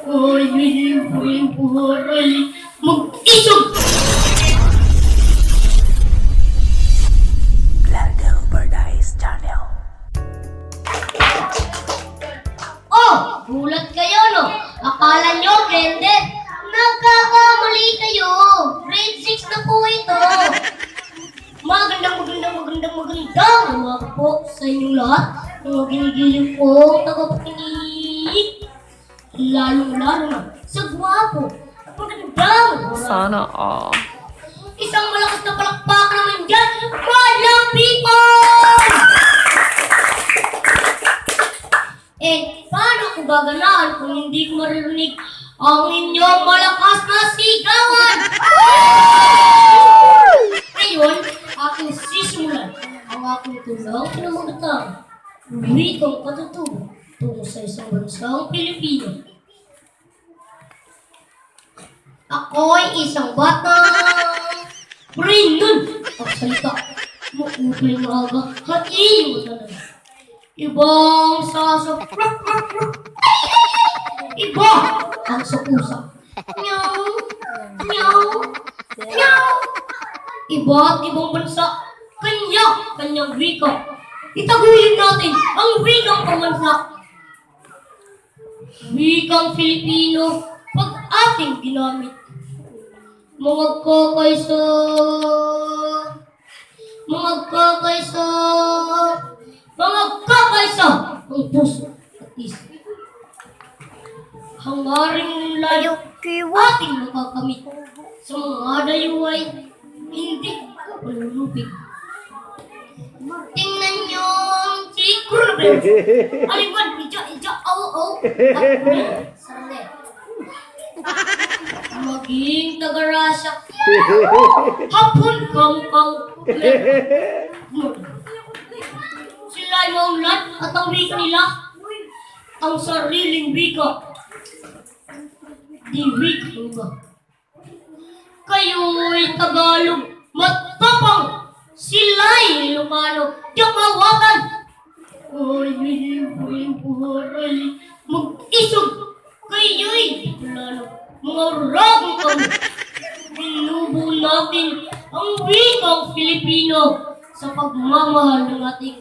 Ay, mag-isog! Glardo Paradise Channel. Oh! Gulat kayo, no? Akala nyo, blended? Nagkakamali kayo! Grade 6 na po ito! Magandang umaga po sa inyong lahat. Mga ginigiling po, tagapakinig. Lalo-lalo na sa gwapo at magandang Sana all. isang malakas na palakpakan naman dyan, Madlang People! Paano ko gaganahan kung hindi ko maririnig ang inyong malakas na sigawan? Ngayon, aking sisimulan ang aking tulang pinamagatang wikang katutubo tungo sa isang bansang Pilipino. Ako'y isang batang Brandon ang salita. Maupay na aga, hatiin mo talaga. Ibang sasap, iba ang sakusap. Meow, meow, meow. Iba't ibang bansa, kanya-kanyang wika. Itaguyod natin ang wikang pambansa. Wikang Filipino, pag ating ginamit. Mga kakaysa, ang puso at isip. Hangaring layo ating makakamit sa mga dayuhay, hindi ka palulupig. Tingnan nyo ang siguro na ba? Aliwan, ija, au. Sande. Maging taga-Russia. Hapon kang sila yung ulan at ang wika nila, ang sariling wika. Di wika iba. Kayo'y Tagalog, matapang, sila'y Ilocano, dakawakan. Ay, mag-isog, kayo'y Bicolano, mga ragang kami. Binubo natin ang wikang Filipino sa pagmamahal ng ating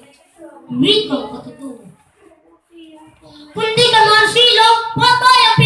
wikang katutubo. Kundi ka man sila, patay ang